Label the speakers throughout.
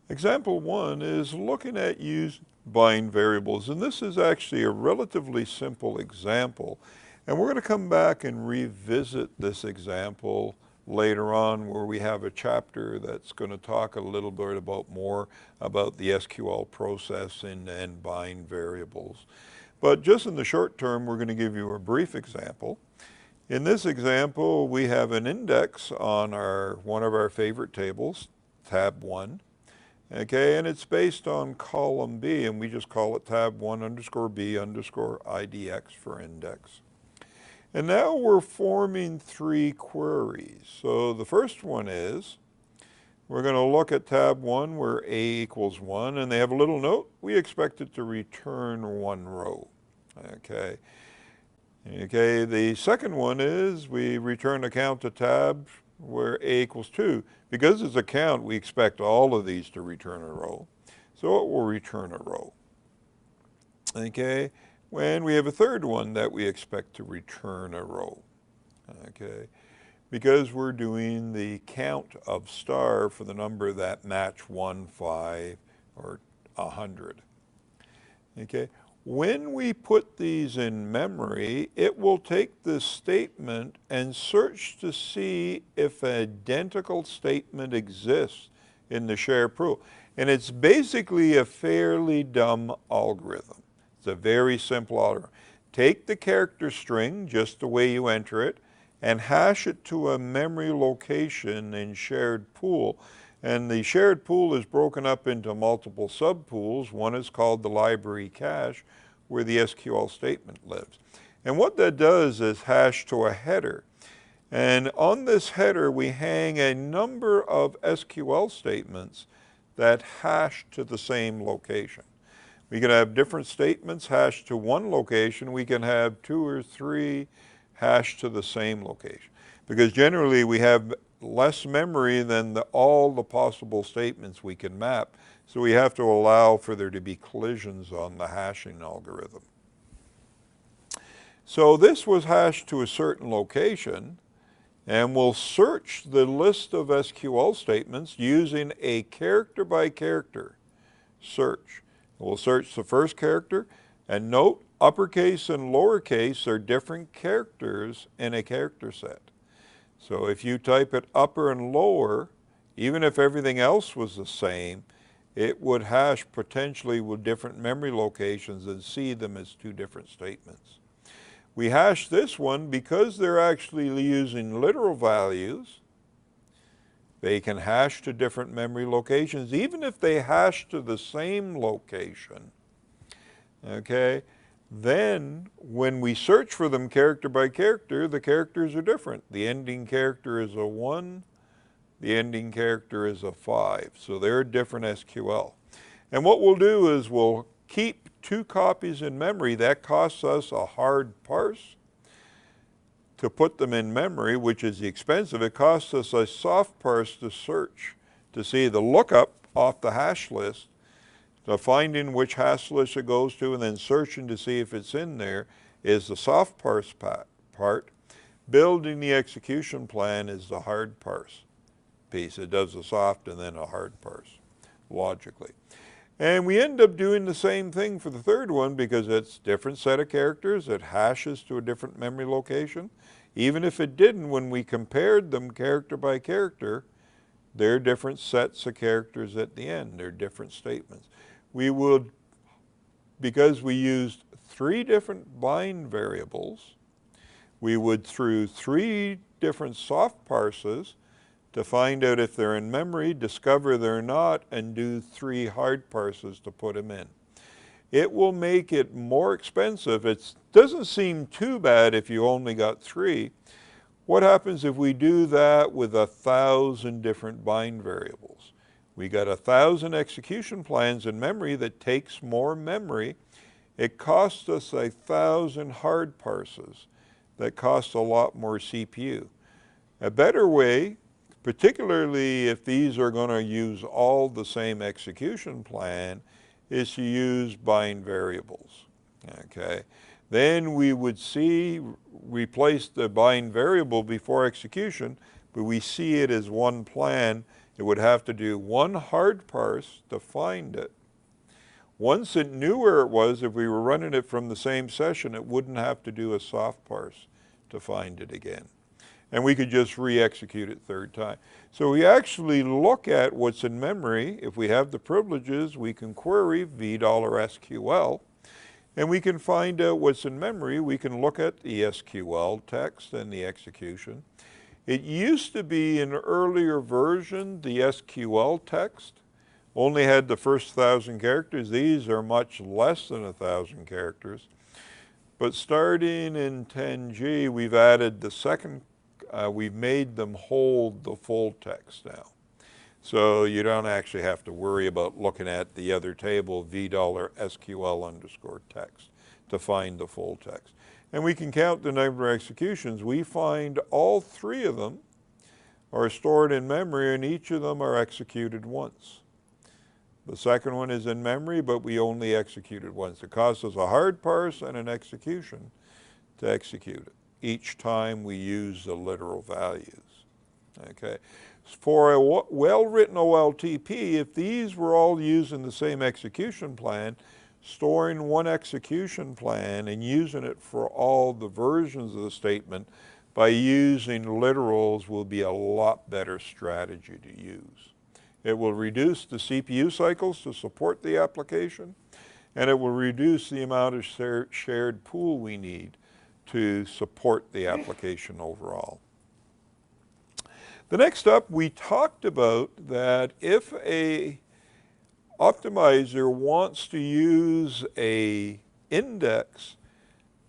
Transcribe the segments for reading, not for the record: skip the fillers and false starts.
Speaker 1: Example one is looking at use bind variables, and this is actually a relatively simple example. And we're going to come back and revisit this example later on where we have a chapter that's going to talk a little bit about more about the SQL process and bind variables. But just in the short term, we're going to give you a brief example. In this example, we have an index on one of our favorite tables, tab 1. Okay, and it's based on column B, and we just call it tab 1 underscore B underscore IDX for index. And now we're forming three queries. So the first one is, we're going to look at tab 1 where A equals 1, and they have a little note. We expect it to return one row. Okay. Okay, the second one is we return a count to tab where A equals 2. Because it's a count, we expect all of these to return a row. So it will return a row. Okay, when we have a third one that we expect to return a row. Okay, because we're doing the count of star for the number that match 1, 5, or 100. Okay, when we put these in memory, it will take this statement and search to see if an identical statement exists in the shared pool. And it's basically a fairly dumb algorithm. It's a very simple algorithm. Take the character string, just the way you enter it, and hash it to a memory location in shared pool. And the shared pool is broken up into multiple subpools. One is called the library cache, where the SQL statement lives. And what that does is hash to a header. And on this header, we hang a number of SQL statements that hash to the same location. We can have different statements hashed to one location. We can have 2 or 3 hashed to the same location. Because generally we have less memory than all the possible statements we can map. So we have to allow for there to be collisions on the hashing algorithm. So this was hashed to a certain location, and we'll search the list of SQL statements using a character by character search. We'll search the first character, and note uppercase and lowercase are different characters in a character set. So if you type it upper and lower, even if everything else was the same, it would hash potentially with different memory locations and see them as 2 different statements. We hash this one because they're actually using literal values. They can hash to different memory locations, even if they hash to the same location. Okay, then when we search for them character by character, the characters are different. The ending character is a 1, the ending character is a 5. So they're different SQL. And what we'll do is we'll keep 2 copies in memory. That costs us a hard parse to put them in memory, which is expensive. It costs us a soft parse to search, to see the lookup off the hash list, to finding which hash list it goes to, and then searching to see if it's in there is the soft parse part. Building the execution plan is the hard parse piece. It does the soft and then a hard parse, logically. And we end up doing the same thing for the third one because it's a different set of characters. It hashes to a different memory location. Even if it didn't, when we compared them character by character, they're different sets of characters at the end. They're different statements. We would, because we used 3 different bind variables, we would, through 3 different soft parses, to find out if they're in memory, discover they're not, and do 3 hard parses to put them in. It will make it more expensive. It doesn't seem too bad if you only got 3. What happens if we do that with 1,000 different bind variables? We got 1,000 execution plans in memory that takes more memory. It costs us 1,000 hard parses that cost a lot more CPU. A better way, particularly if these are going to use all the same execution plan, is to use bind variables. Okay, then we would replace the bind variable before execution, but we see it as one plan It would have to do one hard parse to find it. Once it knew where it was, if we were running it from the same session, it wouldn't have to do a soft parse to find it again. And we could just re-execute it third time. So we actually look at what's in memory. If we have the privileges, we can query $SQL, and we can find out what's in memory. We can look at the SQL text and the execution. It used to be in an earlier version, the SQL text only had the first 1,000 characters. These are much less than 1,000 characters. But starting in 10G, we've added the second, we've made them hold the full text now. So you don't actually have to worry about looking at the other table, $SQL_text, to find the full text. And we can count the number of executions. We find all 3 of them are stored in memory, and each of them are executed once. The second one is in memory, but we only executed once. It costs us a hard parse and an execution to execute it each time we use the literal values. Okay. For a well-written OLTP, if these were all using the same execution plan, storing one execution plan and using it for all the versions of the statement by using literals will be a lot better strategy to use. It will reduce the CPU cycles to support the application, and it will reduce the amount of shared pool we need to support the application overall. The next up, we talked about that if a optimizer wants to use a index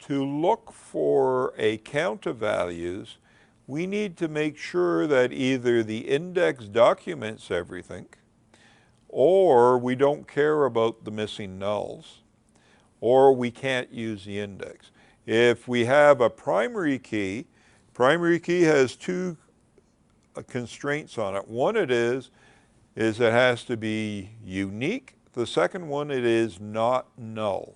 Speaker 1: to look for a count of values, we need to make sure that either the index documents everything, or we don't care about the missing nulls, or we can't use the index. If we have a primary key has 2 constraints on it. One it is it has to be unique. The second one, it is not null.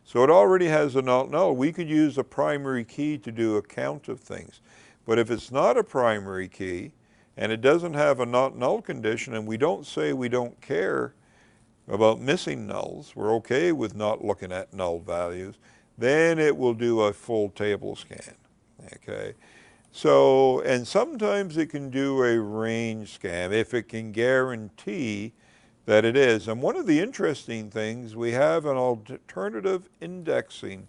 Speaker 1: So it already has a not null. We could use a primary key to do a count of things. But if it's not a primary key and it doesn't have a not null condition, and we don't say we don't care about missing nulls, we're okay with not looking at null values, then it will do a full table scan. Okay. So, and sometimes it can do a range scan if it can guarantee that it is. And one of the interesting things, we have an alternative indexing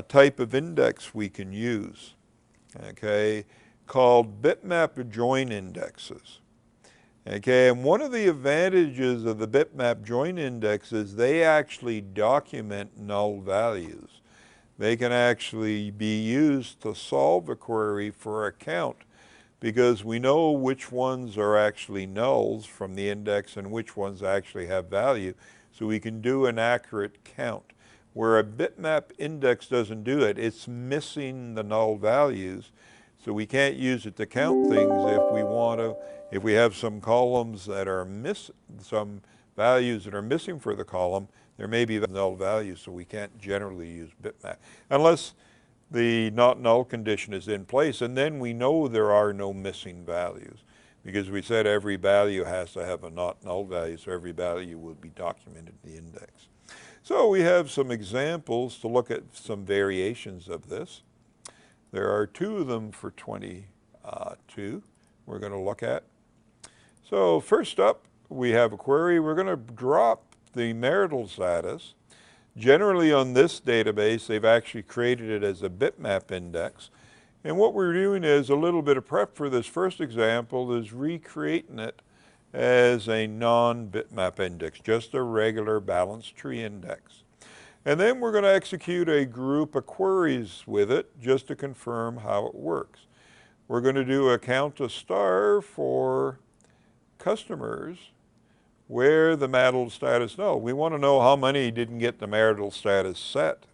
Speaker 1: type of index we can use, okay, called bitmap join indexes. Okay, and one of the advantages of the bitmap join indexes, they actually document null values. They can actually be used to solve a query for a count, because we know which ones are actually nulls from the index and which ones actually have value, so we can do an accurate count. Where a bitmap index doesn't do it, it's missing the null values, so we can't use it to count things if we want to. If we have some columns that are some values that are missing for the column, there may be null values, so we can't generally use bitmap unless the not null condition is in place, and then we know there are no missing values, because we said every value has to have a not null value, so every value will be documented in the index. So we have some examples to look at some variations of this. There are 2 of them for 22 we're going to look at. So first up, we have a query. We're going to drop the marital status. Generally on this database, they've actually created it as a bitmap index. And what we're doing is a little bit of prep for this first example is recreating it as a non-bitmap index, just a regular balanced tree index. And then we're going to execute a group of queries with it just to confirm how it works. We're going to do a count a star for customers where the marital status null. We want to know how many didn't get the marital status set.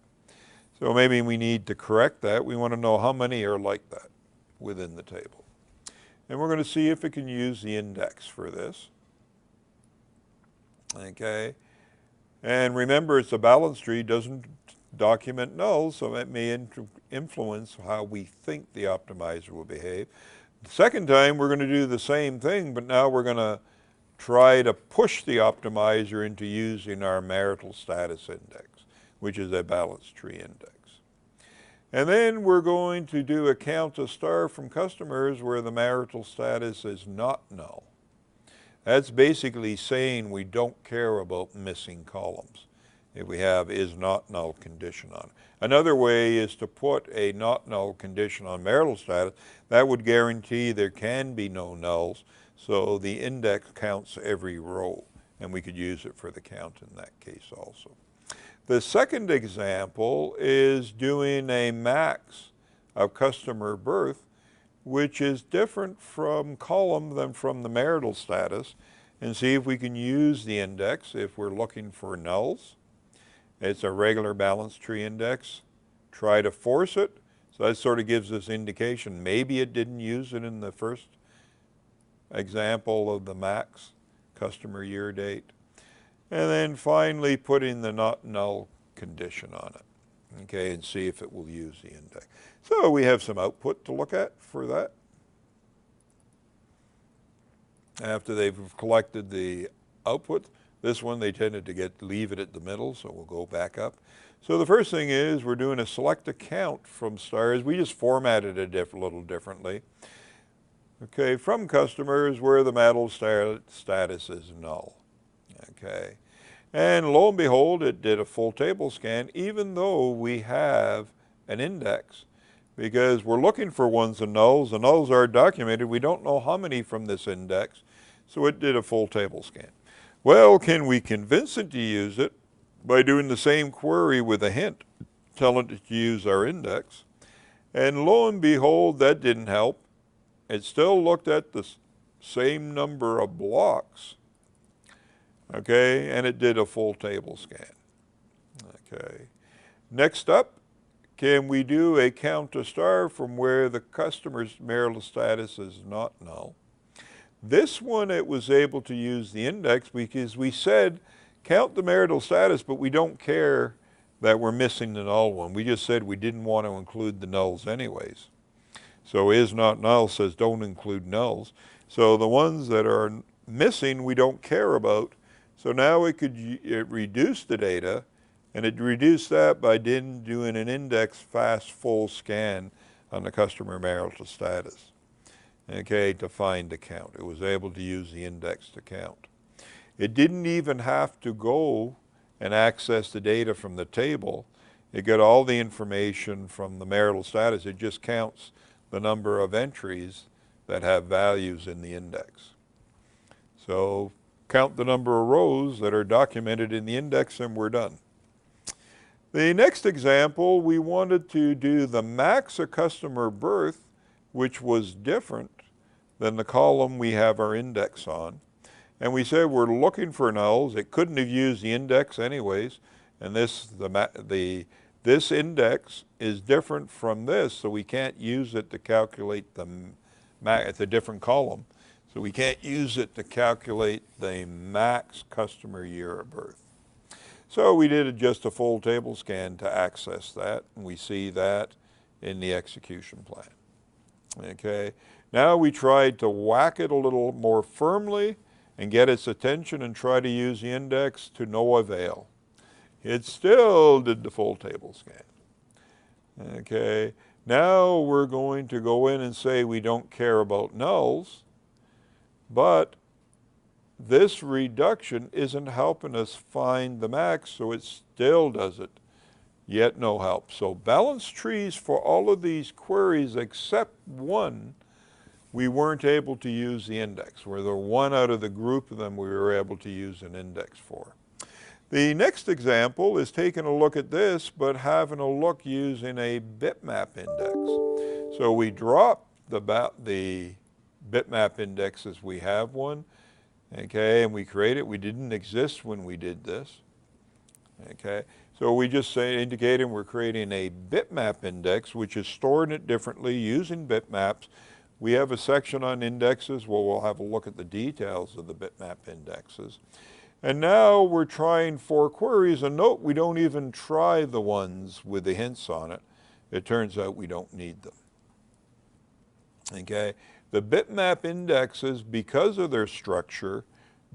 Speaker 1: So maybe we need to correct that. We want to know how many are like that within the table. And we're going to see if it can use the index for this. Okay. And remember, it's a balance tree, doesn't document nulls, so it may influence how we think the optimizer will behave. The second time, we're going to do the same thing, but now we're going to try to push the optimizer into using our marital status index, which is a balance tree index. And then we're going to do a count a star from customers where the marital status is not null. That's basically saying we don't care about missing columns if we have is not null condition on it. Another way is to put a not null condition on marital status. That would guarantee there can be no nulls, so the index counts every row, and we could use it for the count in that case also. The second example is doing a max of customer birth, which is different from column than from the marital status, and see if we can use the index if we're looking for nulls. It's a regular balance tree index. Try to force it. So that sort of gives us indication. Maybe it didn't use it in the first example of the max customer year date. And then finally putting the not null condition on it. Okay, and see if it will use the index. So we have some output to look at for that. After they've collected the output, this one they tended to leave it at the middle, so we'll go back up. So the first thing is we're doing a select account from stars. We just formatted it a little differently. Okay, from customers where the marital status is null. Okay, and lo and behold, it did a full table scan, even though we have an index, because we're looking for ones and nulls. The nulls are documented. We don't know how many from this index, so it did a full table scan. Well, can we convince it to use it by doing the same query with a hint, telling it to use our index? And lo and behold, that didn't help. It still looked at the same number of blocks, okay, and it did a full table scan. Okay. Next up, can we do a count a star from where the customer's marital status is not null? This one, it was able to use the index because we said count the marital status, but we don't care that we're missing the null one. We just said we didn't want to include the nulls anyways. So is not null says don't include nulls. So the ones that are missing we don't care about. So now it reduced the data, and it reduced that by doing an index fast full scan on the customer marital status. Okay, to find the count. It was able to use the index to count. It didn't even have to go and access the data from the table. It got all the information from the marital status. It just counts the number of entries that have values in the index. So count the number of rows that are documented in the index and we're done. The next example, we wanted to do the max of customer birth, which was different than the column we have our index on. And we said we're looking for nulls. It couldn't have used the index anyways. And this index is different from this, so we can't use it to calculate it's a different column. So we can't use it to calculate the max customer year of birth. So we did just a full table scan to access that, and we see that in the execution plan. Okay, now we tried to whack it a little more firmly and get its attention and try to use the index to no avail. It still did the full table scan. Okay, now we're going to go in and say we don't care about nulls, but this reduction isn't helping us find the max, so it still does it, yet no help. So balance trees for all of these queries except one, we weren't able to use the index. Where the one out of the group of them we were able to use an index for. The next example is taking a look at this, but having a look using a bitmap index. So we dropped the bitmap index as we have one, okay, and we create it. We didn't exist when we did this, okay. So we just indicating we're creating a bitmap index, which is storing it differently using bitmaps. We have a section on indexes where we'll have a look at the details of the bitmap indexes. And now we're trying 4 queries, and note we don't even try the ones with the hints on it. It turns out we don't need them. Okay, The bitmap indexes, because of their structure,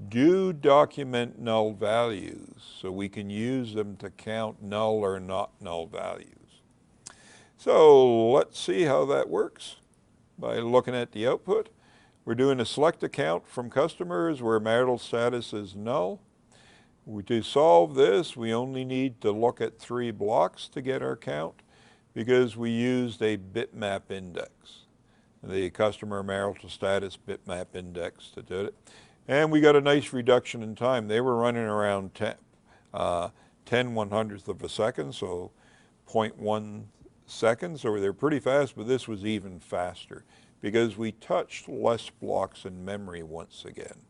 Speaker 1: do document null values, so we can use them to count null or not null values. So let's see how that works by looking at the output. We're doing a select account from customers where marital status is null. To solve this, we only need to look at 3 blocks to get our count because we used a bitmap index, the customer marital status bitmap index to do it. And we got a nice reduction in time. They were running around 10 1/100th of a second, so 0.1 seconds, so they're pretty fast, but this was even faster because we touched less blocks in memory once again.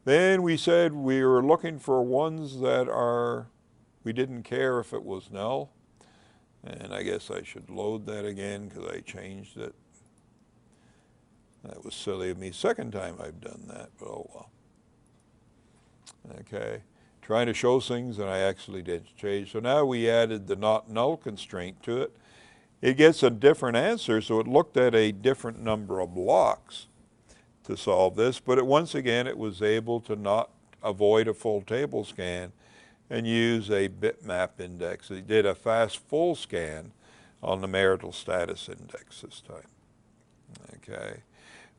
Speaker 1: Then we said we were looking for ones that we didn't care if it was null. And I guess I should load that again because I changed it. That was silly of me. Second time I've done that, but oh well. Okay, trying to show things and I actually did change. So now we added the not null constraint to it. It gets a different answer, so it looked at a different number of blocks to solve this, but once again it was able to not avoid a full table scan and use a bitmap index. It did a fast full scan on the marital status index this time. Okay.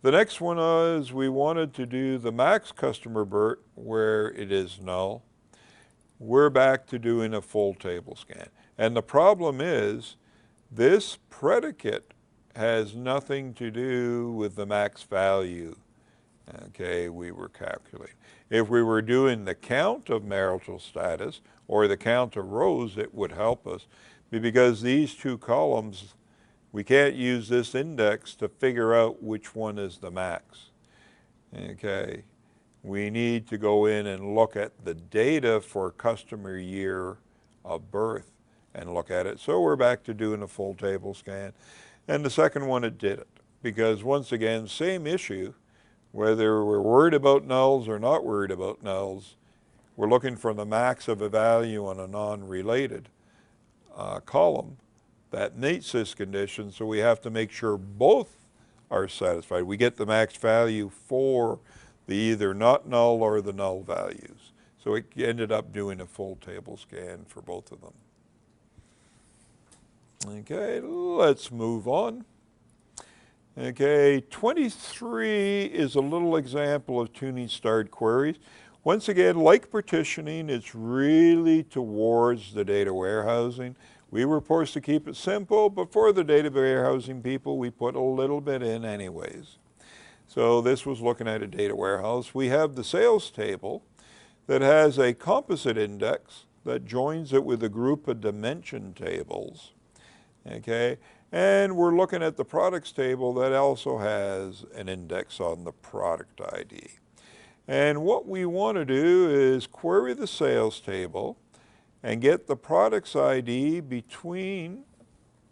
Speaker 1: The next one is we wanted to do the max customer BERT where it is null. We're back to doing a full table scan. And the problem is this predicate has nothing to do with the max value, okay, we were calculating. If we were doing the count of marital status or the count of rows, it would help us because these 2 columns, we can't use this index to figure out which one is the max, okay. We need to go in and look at the data for customer year of birth and look at it. So we're back to doing a full table scan. And the second one, it did it. Because once again, same issue, whether we're worried about nulls or not worried about nulls, we're looking for the max of a value on a non-related column that meets this condition, so we have to make sure both are satisfied. We get the max value for the either not null or the null values. So it ended up doing a full table scan for both of them. Okay, let's move on. Okay, 23 is a little example of tuning starred queries. Once again, like partitioning, it's really towards the data warehousing. We were forced to keep it simple, but for the data warehousing people, we put a little bit in anyways. So this was looking at a data warehouse. We have the sales table that has a composite index that joins it with a group of dimension tables. Okay, and we're looking at the products table that also has an index on the product ID. And what we want to do is query the sales table and get the products ID between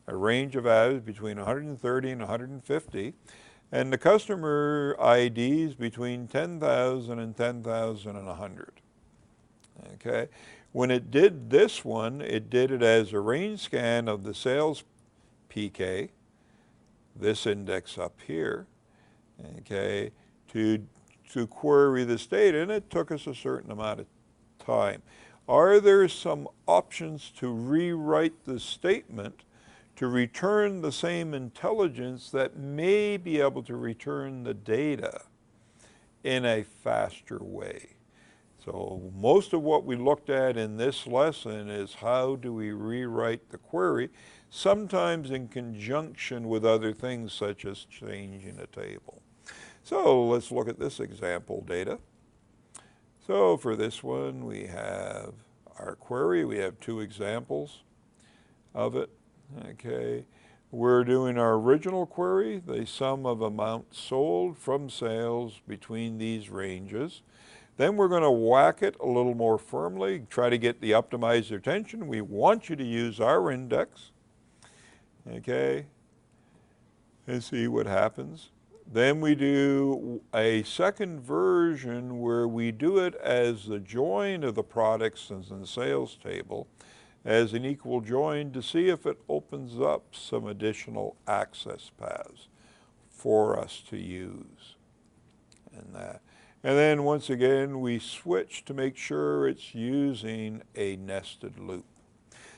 Speaker 1: a range of values between 130 and 150, and the customer IDs between 10,000 and 10,100. Okay. When it did this one, it did it as a range scan of the sales PK, this index up here, okay, to query this data, and it took us a certain amount of time. Are there some options to rewrite the statement to return the same intelligence that may be able to return the data in a faster way? So most of what we looked at in this lesson is how do we rewrite the query, sometimes in conjunction with other things such as changing a table. So let's look at this example data. So for this one, we have our query. We have 2 examples of it. Okay, we're doing our original query, the sum of amounts sold from sales between these ranges. Then we're going to whack it a little more firmly, try to get the optimized retention. We want you to use our index, okay, and see what happens. Then we do a second version where we do it as the join of the products in the sales table as an equal join to see if it opens up some additional access paths for us to use. And then once again, we switch to make sure it's using a nested loop.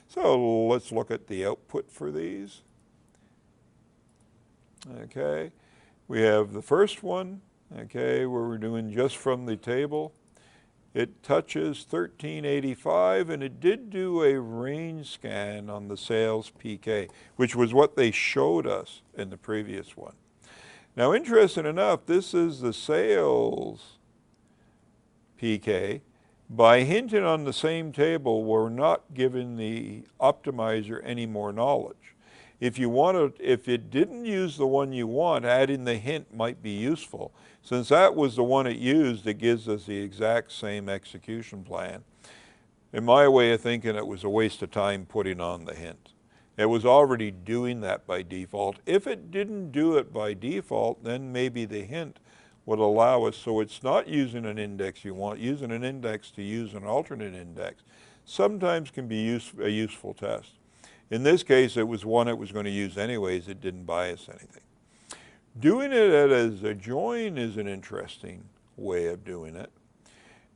Speaker 1: So let's look at the output for these. Okay, we have the first one, okay, where we're doing just from the table. It touches 1385, and it did do a range scan on the sales PK, which was what they showed us in the previous one. Now, interesting enough, this is the sales PK. By hinting on the same table, we're not giving the optimizer any more knowledge. If it didn't use the one you want, adding the hint might be useful. Since that was the one it used, it gives us the exact same execution plan. In my way of thinking, it was a waste of time putting on the hint. It was already doing that by default. If it didn't do it by default, then maybe the hint would allow us, so it's not using an index you want, using an index to use an alternate index sometimes can be a useful test. In this case, it was one it was going to use anyways. It didn't bias anything. Doing it as a join is an interesting way of doing it.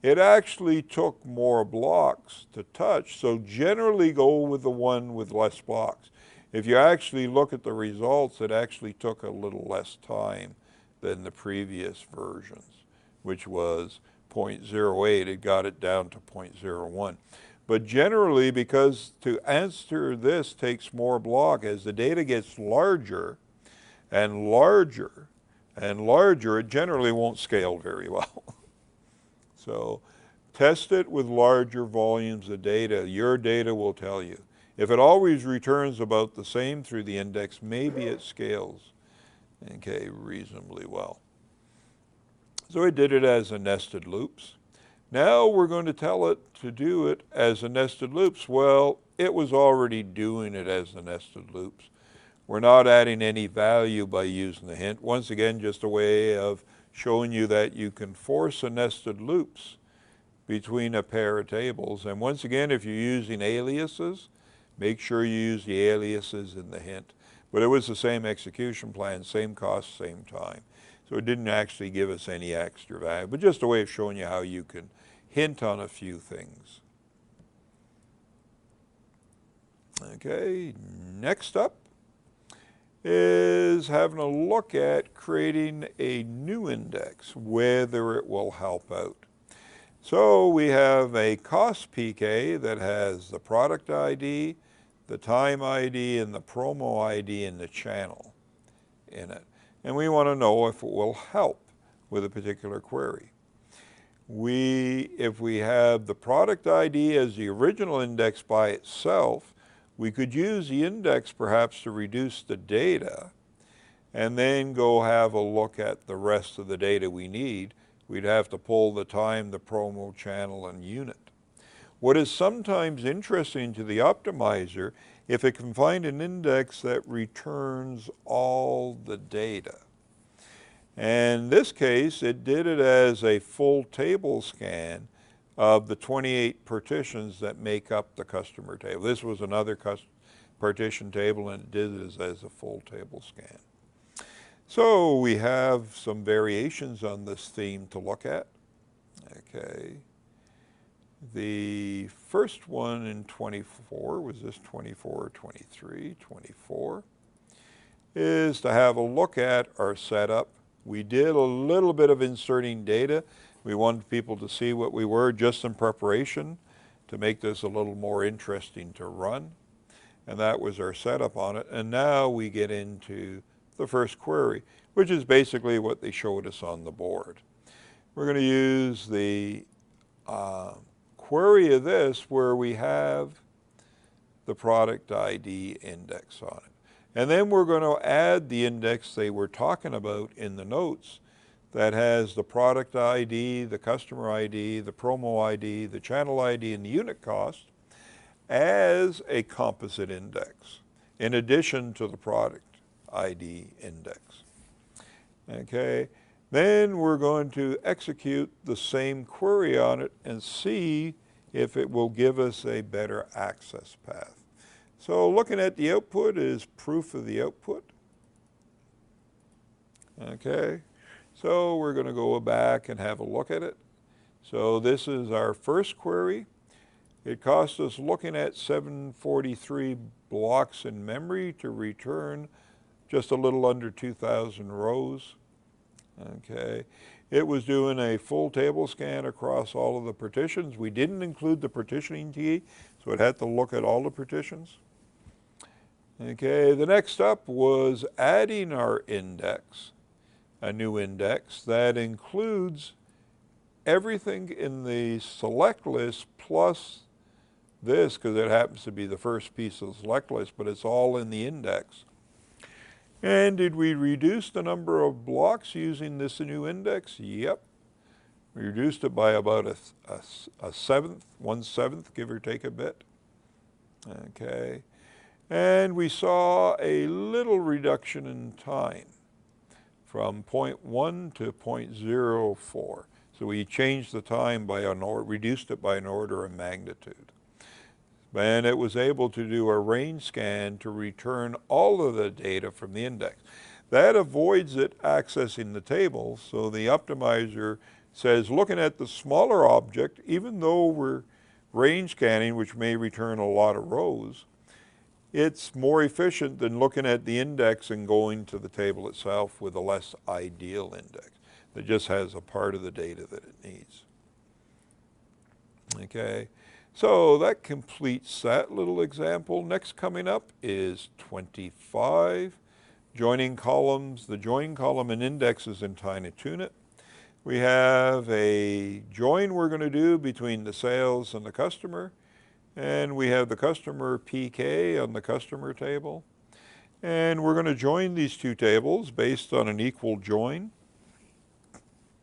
Speaker 1: It actually took more blocks to touch, so generally go with the one with less blocks. If you actually look at the results, it actually took a little less time than the previous versions, which was 0.08. It got it down to 0.01. But generally, because to answer this takes more block, as the data gets larger and larger and larger, it generally won't scale very well. So test it with larger volumes of data. Your data will tell you. If it always returns about the same through the index, maybe it scales, okay, reasonably well. So it did it as a nested loops. Now we're going to tell it to do it as a nested loops. Well, it was already doing it as the nested loops. We're not adding any value by using the hint. Once again, just a way of showing you that you can force a nested loops between a pair of tables. And once again, if you're using aliases, make sure you use the aliases in the hint. But it was the same execution plan, same cost, same time. So it didn't actually give us any extra value, but just a way of showing you how you can hint on a few things. Okay, next up is having a look at creating a new index, whether it will help out. So we have a cost PK that has the product ID, the time ID, and the promo ID in the channel in it. And we want to know if it will help with a particular query. If we have the product ID as the original index by itself, we could use the index perhaps to reduce the data and then go have a look at the rest of the data we need. We'd have to pull the time, the promo, channel, and unit. What is sometimes interesting to the optimizer, if it can find an index that returns all the data. And in this case, it did it as a full table scan of the 28 partitions that make up the customer table. This was another partition table, and it did it as a full table scan. So we have some variations on this theme to look at. Okay. The first one in 24, was this 24 or 23? 24, is to have a look at our setup. We did a little bit of inserting data. We wanted people to see what we were just in preparation to make this a little more interesting to run. And that was our setup on it. And now we get into the first query, which is basically what they showed us on the board. We're going to use the query of this where we have the product ID index on it. And then we're going to add the index they were talking about in the notes that has the product ID, the customer ID, the promo ID, the channel ID, and the unit cost as a composite index in addition to the product ID index. Okay, then we're going to execute the same query on it and see if it will give us a better access path. So looking at the output is proof of the output. Okay, so we're going to go back and have a look at it. So this is our first query. It cost us, looking at 743 blocks in memory, to return just a little under 2,000 rows. Okay, it was doing a full table scan across all of the partitions. We didn't include the partitioning key, so it had to look at all the partitions. Okay, the next step was adding our index, a new index that includes everything in the select list plus this, because it happens to be the first piece of the select list, but it's all in the index. And did we reduce the number of blocks using this new index? Yep. We reduced it by about a seventh, 1/7, give or take a bit. Okay. And we saw a little reduction in time from 0.1 to 0.04. So we changed the time by reduced it by an order of magnitude. And it was able to do a range scan to return all of the data from the index. That avoids it accessing the table, so the optimizer says, looking at the smaller object, even though we're range scanning, which may return a lot of rows, it's more efficient than looking at the index and going to the table itself with a less ideal index that just has a part of the data that it needs. Okay, so that completes that little example. Next coming up is 25, joining columns, the join column and indexes in TinyTune-It. We have a join we're going to do between the sales and the customer. And we have the customer PK on the customer table. And we're going to join these two tables based on an equal join.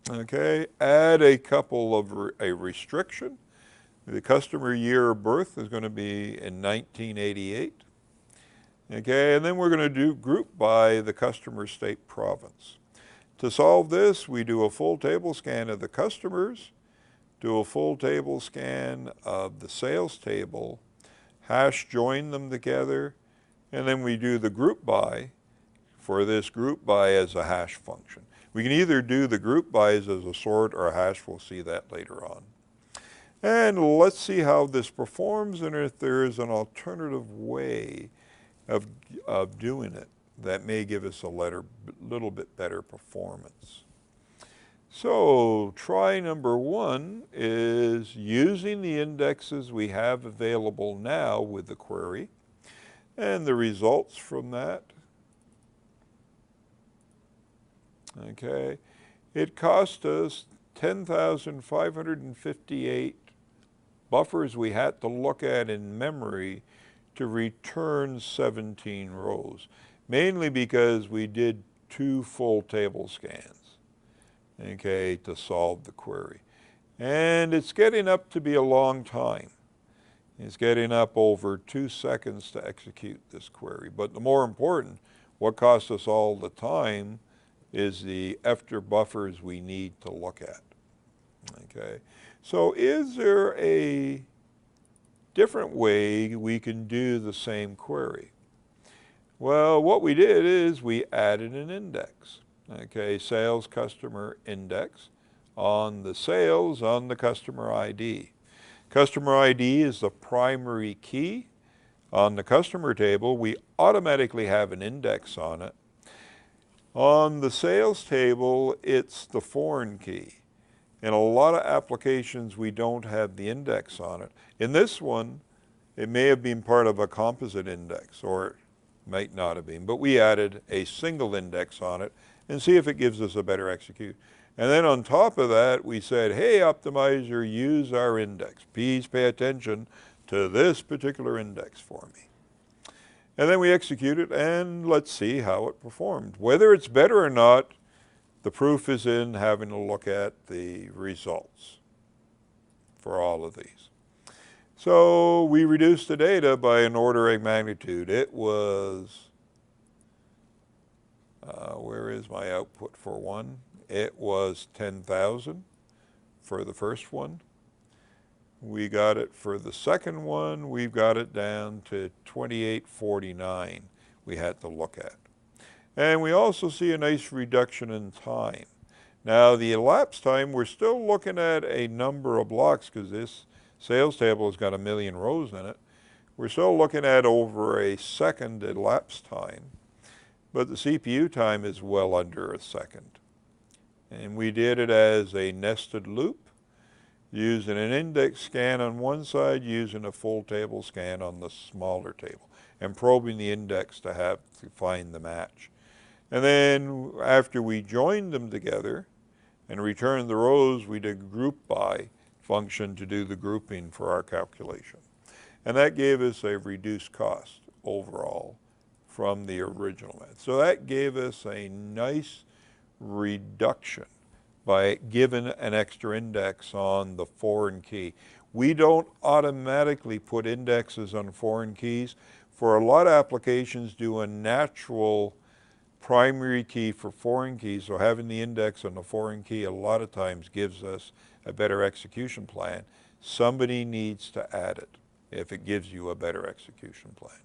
Speaker 1: Okay, add a couple of a restriction. The customer year of birth is going to be in 1988. Okay, and then we're going to do group by the customer state province. To solve this, we do a full table scan of the customers, do a full table scan of the sales table, hash join them together, and then we do the group by for this group by as a hash function. We can either do the group bys as a sort or a hash. We'll see that later on. And let's see how this performs and if there is an alternative way of doing it that may give us a little bit better performance. So try number one is using the indexes we have available now with the query and the results from that. Okay, it cost us 10,558 buffers we had to look at in memory to return 17 rows, mainly because we did 2 full table scans, okay, to solve the query. And it's getting up to be a long time. It's getting up over 2 seconds to execute this query. But the more important, what costs us all the time is the extra buffers we need to look at. Okay, so is there a different way we can do the same query? Well, what we did is we added an index. Okay, sales customer index on the sales on the customer ID. Customer ID is the primary key. On the customer table, we automatically have an index on it. On the sales table, it's the foreign key. In a lot of applications, we don't have the index on it. In this one, it may have been part of a composite index, or it might not have been, but we added a single index on it and see if it gives us a better execute. And then on top of that, we said, hey, optimizer, use our index. Please pay attention to this particular index for me. And then we execute it, and let's see how it performed. Whether it's better or not, the proof is in having a look at the results for all of these. So we reduced the data by an order of magnitude. It was, where is my output for one? It was 10,000 for the first one. We got it for the second one. We've got it down to 2849 we had to look at. And we also see a nice reduction in time. Now the elapsed time, we're still looking at a number of blocks because this sales table has got 1,000,000 rows in it. We're still looking at over a second elapsed time, but the CPU time is well under a second. And we did it as a nested loop, using an index scan on one side, using a full table scan on the smaller table, and probing the index to find the match. And then after we joined them together and returned the rows, we did a group by function to do the grouping for our calculation. And that gave us a reduced cost overall from the original method. So that gave us a nice reduction by giving an extra index on the foreign key. We don't automatically put indexes on foreign keys. For a lot of applications, do a natural primary key for foreign keys, so having the index on the foreign key a lot of times gives us a better execution plan. Somebody needs to add it if it gives you a better execution plan.